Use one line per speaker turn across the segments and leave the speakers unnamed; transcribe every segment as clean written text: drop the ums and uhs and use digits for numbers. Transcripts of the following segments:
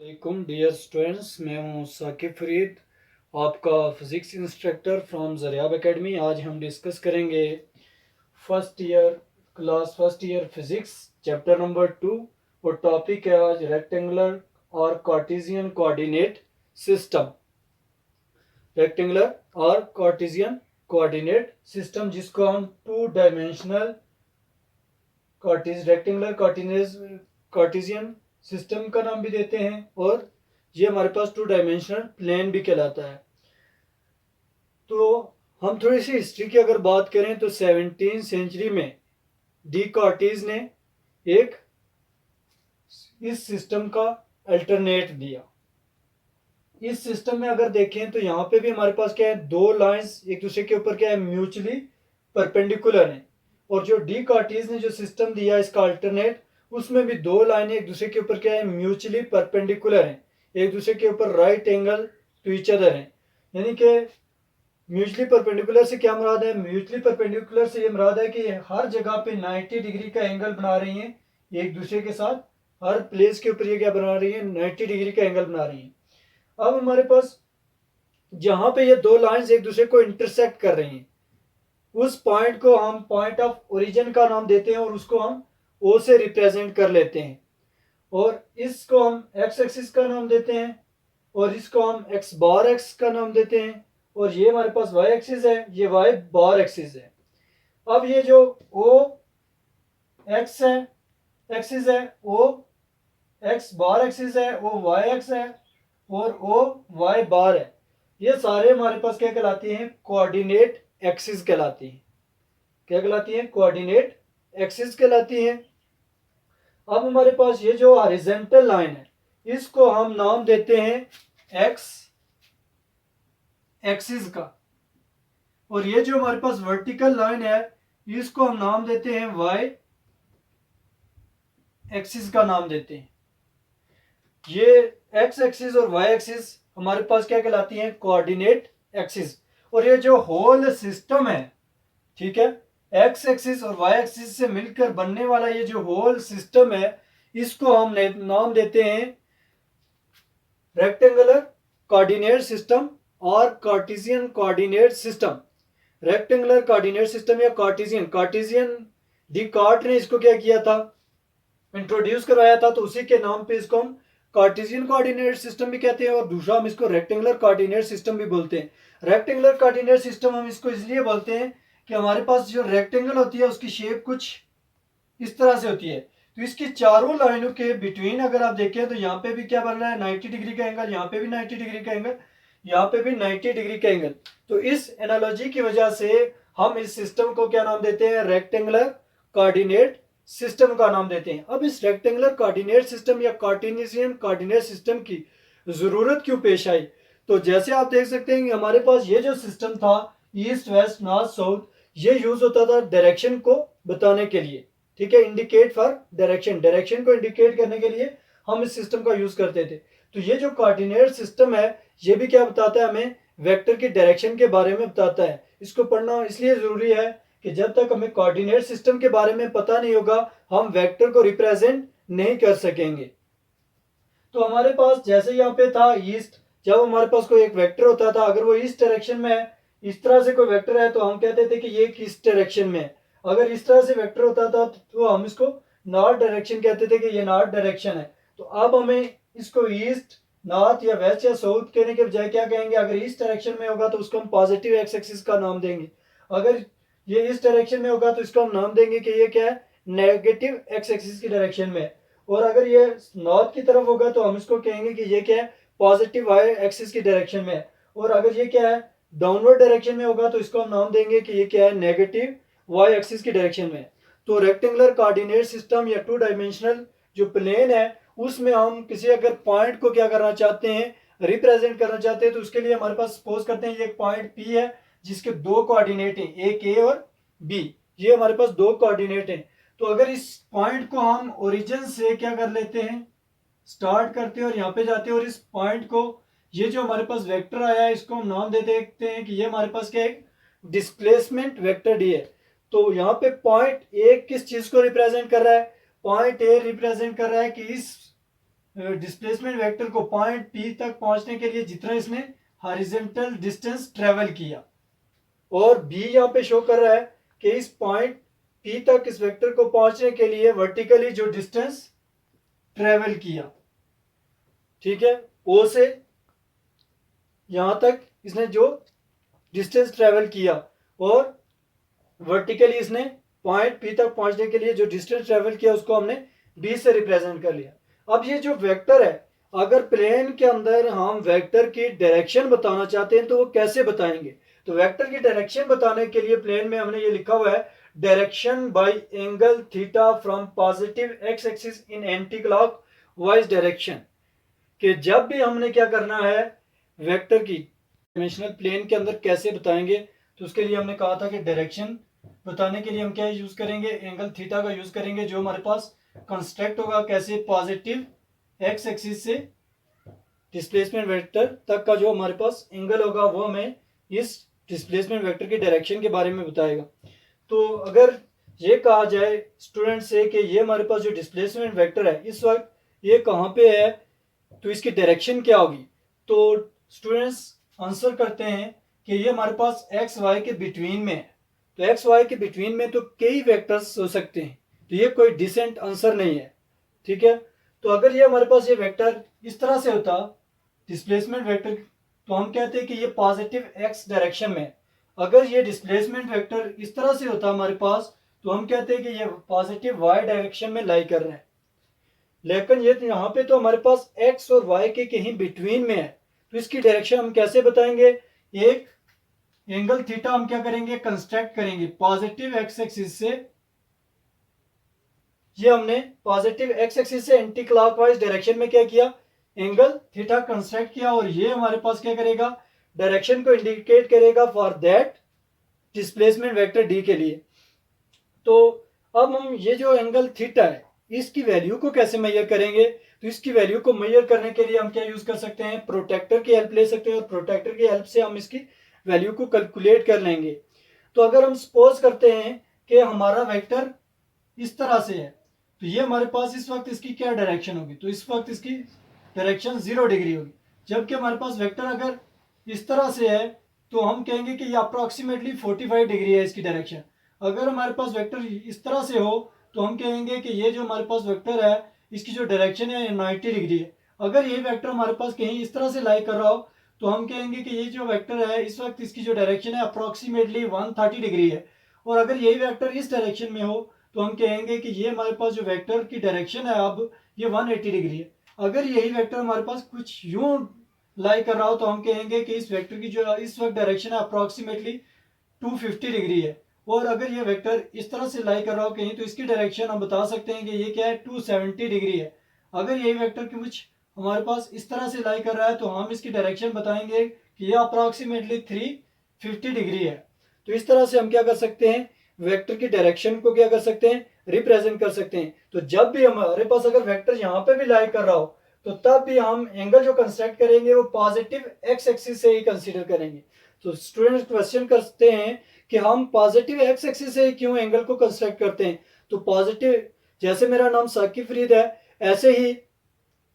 वालेकुम dear students, मैं हूं साकिब फरीद, आपका physics instructor from Zaryab academy. आज हम डिस्कस करेंगे first year physics chapter number 2 और टॉपिक है आज रेक्टेंगुलर और कार्टेशियन कोऑर्डिनेट सिस्टम। रेक्टेंगुलर और कार्टेशियन कोऑर्डिनेट सिस्टम, जिसको हम two dimensional rectangular Cartesian system का नाम भी देते हैं, और ये हमारे पास टू डायमेंशनल प्लेन भी कहलाता है। तो हम थोड़ी सी हिस्ट्री की अगर बात करें तो 17वीं सेंचुरी में डी कार्टेज ने एक इस सिस्टम का अल्टरनेट दिया। इस सिस्टम में अगर देखें तो यहाँ पे भी हमारे पास क्या है, दो लाइंस एक दूसरे के ऊपर क्या है, म्यूचुअली परपेंडिकुलर है। और जो डी कार्टेज ने जो सिस्टम दिया इसका अल्टरनेट, उसमें भी दो लाइनें एक दूसरे के ऊपर क्या है, म्यूचुअली परपेंडिकुलर है, एक दूसरे के ऊपर right angle to each other है। यानी कि म्यूचुअली परपेंडिकुलर से क्या मुराद है, म्यूचुअली परपेंडिकुलर से ये मुराद है कि हर जगह पे 90 डिग्री का एंगल बना रही हैं एक दूसरे के साथ। हर प्लेस के ऊपर ये क्या बना रही है, 90 डिग्री का एंगल बना रही है। अब हमारे पास जहां पे ये दो लाइंस एक दूसरे को इंटरसेक्ट कर रही हैं, उस पॉइंट को हम पॉइंट ऑफ ओरिजिन का नाम देते हैं और उसको हम ओ से रिप्रेजेंट कर लेते हैं। और इसको हम एक्स एक्सिस का नाम देते हैं और इसको हम एक्स बार एक्स का नाम देते हैं। और ये हमारे पास वाई एक्सिस है, ये वाई बार एक्सिस है। अब ये जो ओ एक्स है एक्सिस है, ओ एक्स बार एक्सिस है, ओ वाई एक्स है और ओ वाई बार है, ये सारे हमारे पास क्या कहलाती हैं, कोऑर्डिनेट एक्सिस कहलाती हैं। क्या कहलाती हैं, कोऑर्डिनेट एक्सिस कहलाती हैं। अब हमारे पास ये जो हॉरिजॉन्टल लाइन है, इसको हम नाम देते हैं एक्स एक्सिस का, और ये जो हमारे पास वर्टिकल लाइन है, इसको हम नाम देते हैं वाई एक्सिस का नाम देते हैं। ये एक्स एक्सिस और वाई एक्सिस हमारे पास क्या कहलाती हैं, कोऑर्डिनेट एक्सिस। और ये जो होल सिस्टम है, ठीक है, एक्स एक्सिस और वाई एक्सिस से मिलकर बनने वाला ये जो होल सिस्टम है, इसको हम नाम देते हैं रेक्टेंगुलर कोऑर्डिनेट सिस्टम और Cartesian coordinate system. Rectangular coordinate system या कार्टेशियन कार्टेशियन डिकार्ट ने इसको क्या किया था, इंट्रोड्यूस करवाया था, तो उसी के नाम पे इसको हम कार्टेशियन कोऑर्डिनेट सिस्टम भी कहते हैं और दूसरा हम इसको रेक्टेंगुलर कोऑर्डिनेट सिस्टम भी बोलते हैं। रेक्टेंगुलर कोऑर्डिनेट सिस्टम हम इसको इसलिए बोलते हैं कि हमारे पास जो रेक्टेंगल होती है उसकी शेप कुछ इस तरह से होती है। तो इसकी चारों लाइनों के बिटवीन अगर आप देखें तो यहाँ पे भी क्या बन रहा है, 90 डिग्री का एंगल, यहाँ पे भी 90 डिग्री का एंगल, यहाँ पे भी 90 डिग्री का एंगल। तो इस एनालॉजी की वजह से हम इस सिस्टम को क्या नाम देते हैं, रेक्टेंगुलर कोऑर्डिनेट सिस्टम का नाम देते हैं। अब इस रेक्टेंगुलर कोऑर्डिनेट सिस्टम या कार्टेशियन कोऑर्डिनेट सिस्टम की जरूरत क्यों पेश आई, तो जैसे आप देख सकते हैं कि हमारे पास ये जो सिस्टम था, ईस्ट वेस्ट नॉर्थ साउथ, ये यूज होता था डायरेक्शन को बताने के लिए, ठीक है, इंडिकेट फॉर डायरेक्शन, डायरेक्शन को इंडिकेट करने के लिए हम इस सिस्टम का यूज करते थे। तो ये जो कोऑर्डिनेट सिस्टम है, ये भी क्या बताता है, हमें वेक्टर की डायरेक्शन के बारे में बताता है। इसको पढ़ना इसलिए जरूरी है कि जब तक हमें कोऑर्डिनेट सिस्टम के बारे में पता नहीं होगा, हम वेक्टर को रिप्रेजेंट नहीं कर सकेंगे। तो हमारे पास जैसे यहाँ पे था ईस्ट, जब हमारे पास कोई एक वेक्टर होता था, अगर वो ईस्ट डायरेक्शन में है, इस तरह से कोई वेक्टर है, तो हम कहते थे कि ये किस डायरेक्शन में है। अगर इस तरह से वेक्टर होता था तो हम इसको नॉर्थ डायरेक्शन कहते थे कि ये नॉर्थ डायरेक्शन है। तो अब हमें इसको ईस्ट नॉर्थ या वेस्ट या साउथ कहने के बजाय क्या कहेंगे, अगर ईस्ट डायरेक्शन में होगा तो उसको हम पॉजिटिव एक्स एक्सिस का नाम देंगे, अगर ये इस डायरेक्शन में होगा तो इसको हम नाम देंगे कि ये क्या है, नेगेटिव एक्स एक्सिस की डायरेक्शन में। और अगर ये नॉर्थ की तरफ होगा तो हम इसको कहेंगे कि ये क्या है, पॉजिटिव वाई एक्सिस की डायरेक्शन में। और अगर ये क्या है, डाउनवर्ड डायरेक्शन में होगा तो इसको हम नाम देंगे कि ये क्या है, नेगेटिव वाई एक्सिस की डायरेक्शन में। तो रेक्टेंगुलर कोऑर्डिनेट सिस्टम या टू डायमेंशनल जो प्लेन है, उसमें हम किसी अगर पॉइंट को क्या करना चाहते हैं, रिप्रेजेंट करना चाहते हैं, तो उसके लिए हमारे पास सपोज करते हैं ये एक पॉइंट पी है जिसके दो कोऑर्डिनेट हैं, एक ए और बी, ये हमारे पास दो कोऑर्डिनेट हैं। तो अगर इस पॉइंट को हम ओरिजिन से क्या कर लेते हैं, स्टार्ट करते हैं और यहाँ पे जाते हैं, और इस पॉइंट को, ये जो हमारे पास वेक्टर आया है, इसको हम नाम दे देते हैं कि ये हमारे पास क्या है, डिस्प्लेसमेंट वेक्टर डी है। तो यहाँ पे पॉइंट ए किस चीज को रिप्रेजेंट कर रहा है, पॉइंट ए रिप्रेजेंट कर रहा है कि इस डिस्प्लेसमेंट वेक्टर को पॉइंट P तक पहुंचने के लिए जितना इसने हॉरिजॉन्टल डिस्टेंस ट्रेवल किया, और B यहाँ पे शो कर रहा है कि इस पॉइंट P तक इस वेक्टर को पहुंचने के लिए वर्टिकली जो डिस्टेंस ट्रेवल किया, ठीक है, O से यहां तक इसने जो डिस्टेंस ट्रेवल किया, और वर्टिकली इसने पॉइंट P तक पहुंचने के लिए जो डिस्टेंस ट्रेवल किया उसको हमने B से रिप्रेजेंट कर लिया। अब ये जो वेक्टर है, अगर प्लेन के अंदर हम वेक्टर की डायरेक्शन बताना चाहते हैं तो वो कैसे बताएंगे? तो वेक्टर की डायरेक्शन बताने के लिए प्लेन में हमने ये लिखा हुआ है, direction by angle theta from positive x axis in anti clock wise direction. कि जब भी हमने क्या करना है, वेक्टर की डायमेंशनल प्लेन के अंदर कैसे बताएंगे, तो उसके लिए हमने कहा था कि डायरेक्शन बताने के लिए हम क्या यूज करेंगे, एंगल थीटा का यूज करेंगे, जो हमारे पास कंस्ट्रक्ट होगा कैसे, पॉजिटिव एक्स एक्सिस से डिस्प्लेसमेंट वेक्टर तक का जो हमारे पास एंगल होगा वो हमें इस डिस्प्लेसमेंट वेक्टर की डायरेक्शन के बारे में बताएगा। तो अगर ये कहा जाए स्टूडेंट से कि ये हमारे पास जो डिस्प्लेसमेंट वेक्टर है इस वक्त ये कहाँ पे है, तो इसकी डायरेक्शन क्या होगी, तो स्टूडेंट्स आंसर करते हैं कि ये हमारे पास एक्स वाई के बिटवीन में है। तो एक्स वाई के बिटवीन में तो कई वेक्टर्स हो सकते हैं, तो ये कोई डिसेंट आंसर नहीं है, ठीक है। तो अगर ये हमारे पास ये वेक्टर इस तरह से होता डिस्प्लेसमेंट वेक्टर, तो हम कहते हैं कि ये पॉजिटिव एक्स डायरेक्शन में। अगर ये डिस्प्लेसमेंट वेक्टर इस तरह से होता हमारे पास, तो हम कहते हैं कि ये पॉजिटिव वाई डायरेक्शन में लाई कर रहे हैं। लेकिन ये यहाँ पे तो हमारे पास एक्स और वाई के कहीं बिटवीन में है, तो इसकी डायरेक्शन हम कैसे बताएंगे, एक एंगल थीटा हम क्या करेंगे, कंस्ट्रक्ट करेंगे पॉजिटिव एक्स एक्सिस से। ये हमने पॉजिटिव एक्स एक्सिस से एंटी क्लॉकवाइज डायरेक्शन में क्या किया, एंगल थीटा कंस्ट्रक्ट किया, और ये हमारे पास क्या करेगा, डायरेक्शन को इंडिकेट करेगा for that displacement vector D के लिए। तो अब हम ये जो एंगल थीटा है इसकी वैल्यू को कैसे मेजर करेंगे, तो इसकी वैल्यू को मेजर करने के लिए हम क्या यूज कर सकते हैं, प्रोटेक्टर की हेल्प ले सकते हैं, और प्रोटेक्टर की हेल्प से हम इसकी वैल्यू को कैलकुलेट कर लेंगे। तो अगर हम सपोज करते हैं कि हमारा वेक्टर इस तरह से है, तो ये हमारे पास इस वक्त इसकी क्या डायरेक्शन होगी, तो इस वक्त इसकी डायरेक्शन 0 डिग्री होगी। जबकि हमारे पास वेक्टर अगर इस तरह से है तो हम कहेंगे कि ये अप्रोक्सीमेटली 45 डिग्री है इसकी डायरेक्शन। अगर हमारे पास वेक्टर इस तरह से हो तो हम कहेंगे कि ये जो हमारे पास वेक्टर है इसकी जो डायरेक्शन है 90 डिग्री है। अगर ये वेक्टर हमारे पास कहीं इस तरह से लाई कर रहा हो तो हम कहेंगे कि ये जो वेक्टर है इस वक्त इसकी जो डायरेक्शन है अप्रोक्सीमेटली 130 डिग्री है। और अगर यही वेक्टर इस डायरेक्शन में हो तो हम कहेंगे कि ये हमारे पास जो वेक्टर की डायरेक्शन है अब ये 180 डिग्री है। अगर यही वेक्टर हमारे पास कुछ यूं लाई कर रहा हो तो हम कहेंगे कि इस वेक्टर की जो इस वक्त डायरेक्शन है अप्रोक्सीमेटली 250 डिग्री है। और अगर ये वेक्टर इस तरह से लाई कर रहा हो कहीं तो इसकी डायरेक्शन हम बता सकते हैं कि ये क्या है, 270 डिग्री है। अगर यही वेक्टर कुछ हमारे पास इस तरह से लाई कर रहा है तो हम इसकी डायरेक्शन बताएंगे कि ये अप्रोक्सीमेटली 350 डिग्री है। तो इस तरह से हम क्या कर सकते हैं, वेक्टर की डायरेक्शन को क्या कर सकते हैं, रिप्रेजेंट कर सकते हैं। तो जब भी हमारे पास अगर वेक्टर यहाँ पे भी लाई कर रहा हो तो तब भी हम एंगल जो कंस्ट्रक्ट करेंगे वो पॉजिटिव एक्स एक्सिस से ही कंसीडर करेंगे। तो स्टूडेंट क्वेश्चन करते हैं कि हम पॉजिटिव एक्स एक्सिस से क्यों एंगल को कंस्ट्रक्ट करते हैं। तो पॉजिटिव, जैसे मेरा नाम साकिब फरीद है ऐसे ही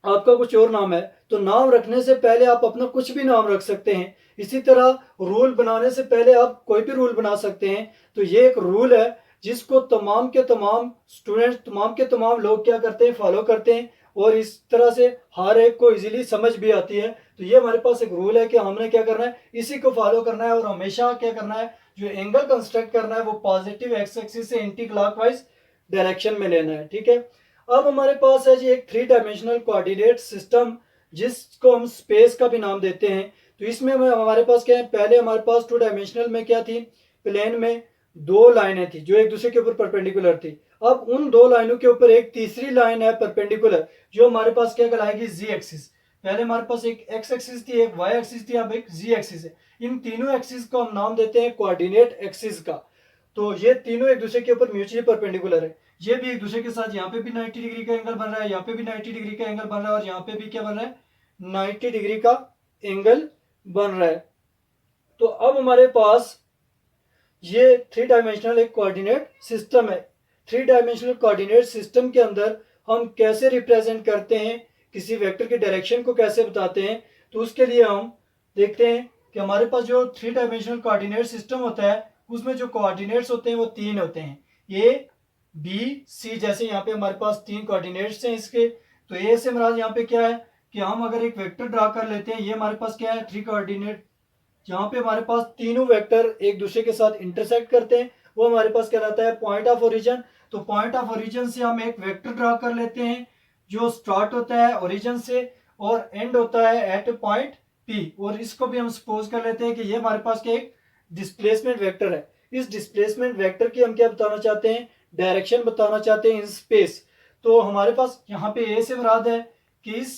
आपका कुछ और नाम है, तो नाम रखने से पहले आप अपना कुछ भी नाम रख सकते हैं। इसी तरह रूल बनाने से पहले आप कोई भी रूल बना सकते हैं। तो ये एक रूल है जिसको तमाम के तमाम स्टूडेंट्स, तमाम के तमाम लोग क्या करते हैं, फॉलो करते हैं, और इस तरह से हर एक को इजीली समझ भी आती है। तो ये हमारे पास एक रूल है कि हमने क्या करना है, इसी को फॉलो करना है, और हमेशा क्या करना है, जो एंगल कंस्ट्रक्ट करना है वो पॉजिटिव एक्स एक्सिस से एंटी क्लॉकवाइज डायरेक्शन में लेना है, ठीक है। अब हमारे पास है जी एक 3 डायमेंशनल कोऑर्डिनेट सिस्टम जिसको हम स्पेस का भी नाम देते हैं। तो इसमें हमारे पास क्या है, पहले हमारे पास 2 डायमेंशनल में क्या थी, प्लेन में 2 लाइनें थी जो एक दूसरे के ऊपर परपेंडिकुलर थी। अब उन 2 लाइनों के ऊपर एक तीसरी लाइन है परपेंडिकुलर जो हमारे पास क्या कहलाएगी, जी एक्सिस। पहले हमारे पास एक एक्स एक्सिस थी, एक वाई एक्सिस थी, अब एक जी एक्सिस है। इन तीनों एक्सिस को हम नाम देते हैं कोऑर्डिनेट एक्सिस का। तो ये तीनों एक दूसरे के ऊपर म्यूचुअली परपेंडिकुलर है। ये भी एक दूसरे के साथ यहाँ पे भी 90 डिग्री का एंगल बन रहा है, यहाँ पे भी 90 डिग्री का एंगल बन रहा है, और यहाँ पे भी क्या बन रहा है, 90 डिग्री का एंगल बन रहा है। तो अब हमारे पास ये 3 डायमेंशनल एक कोऑर्डिनेट सिस्टम है। 3 डायमेंशनल कोऑर्डिनेट सिस्टम के अंदर हम कैसे रिप्रेजेंट करते हैं किसी वेक्टर की डायरेक्शन को कैसे बताते हैं, तो उसके लिए हम देखते हैं कि हमारे पास जो 3 डायमेंशनल कोऑर्डिनेट सिस्टम होता है उसमें जो कोऑर्डिनेट्स होते हैं वो 3 होते हैं, ए बी सी। जैसे यहाँ पे हमारे पास 3 कोऑर्डिनेट्स हैं इसके, तो ए से हमारा यहाँ पे क्या है कि हम अगर एक वेक्टर ड्रा कर लेते हैं, ये हमारे पास क्या है 3 कोऑर्डिनेट, जहाँ पे हमारे पास तीनों वेक्टर एक दूसरे के साथ इंटरसेक्ट करते हैं, वो हमारे पास कहलाता है पॉइंट ऑफ ओरिजिन। तो पॉइंट ऑफ ओरिजिन से हम एक वेक्टर ड्रा कर लेते हैं जो स्टार्ट होता है ओरिजिन से और एंड होता है एट पॉइंट पी, और इसको भी हम सपोज कर लेते हैं कि ये हमारे पास क्या एक डिस्प्लेसमेंट वेक्टर है। इस डिस्प्लेसमेंट वेक्टर की हम क्या बताना चाहते हैं, डायरेक्शन बताना चाहते हैं इन स्पेस। तो हमारे पास यहाँ पे ए से मुराद है कि इस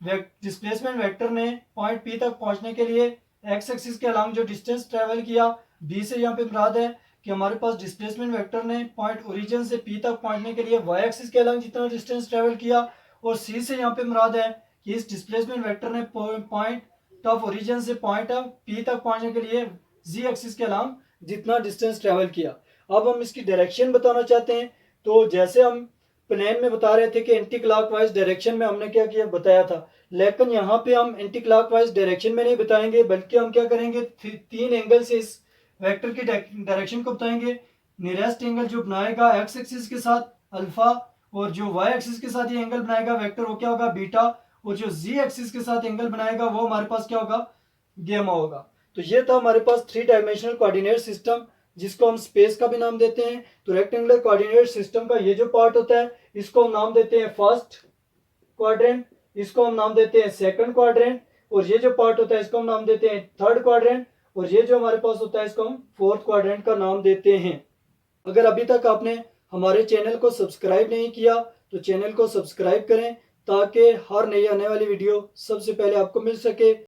डिस्प्लेसमेंट वेक्टर ने पॉइंट पी तक पहुंचने के लिए एक्स एक्सिस के अलॉन्ग जो डिस्टेंस ट्रेवल किया। बी से यहाँ पे मुराद है कि हमारे पास डिस्प्लेसमेंट वेक्टर ने पॉइंट ओरिजिन से पी तक पहुंचने के लिए वाई एक्सिस के अलॉन्ग जितना डिस्टेंस ट्रेवल किया। और सी से यहाँ पे मुराद है कि इस डिस्प्लेसमेंट वेक्टर ने पॉइंट ऑफ ओरिजिन से पॉइंट ऑफ पी तक पहुंचने के लिए जी एक्सिस के अलॉन्ग जितना डिस्टेंस ट्रेवल किया। अब हम इसकी डायरेक्शन बताना चाहते हैं, तो जैसे हम प्लेन में बता रहे थे कि एंटी क्लॉकवाइज डायरेक्शन में हमने क्या किया बताया था, लेकिन यहाँ पे हम एंटी क्लॉकवाइज डायरेक्शन में नहीं बताएंगे, बल्कि हम क्या करेंगे 3 एंगल से इस वेक्टर की डायरेक्शन को बताएंगे। नियरेस्ट एंगल जो बनाएगा एक्स एक्सिस के साथ अल्फा, और जो वाई एक्सिस के साथ ये एंगल बनाएगा वेक्टर वो क्या होगा बीटा, और जो जी एक्सिस के साथ एंगल बनाएगा वो हमारे पास क्या होगा गामा होगा। तो ये था हमारे पास 3 डायमेंशनल कोऑर्डिनेट सिस्टम, जिसको हम स्पेस का भी नाम देते हैं। तो रेक्टेंगुलर कोऑर्डिनेट सिस्टम का ये जो पार्ट होता है इसको हम नाम देते हैं फर्स्ट क्वाड्रेंट, इसको हम नाम देते हैं सेकंड क्वाड्रेंट, और ये जो पार्ट होता है इसको हम नाम देते हैं थर्ड क्वाड्रेंट, और ये जो हमारे पास होता है इसको हम फोर्थ क्वाड्रेंट का नाम देते हैं। अगर अभी तक आपने हमारे चैनल को सब्सक्राइब नहीं किया तो चैनल को सब्सक्राइब करें, ताकि हर नई आने वाली वीडियो सबसे पहले आपको मिल सके।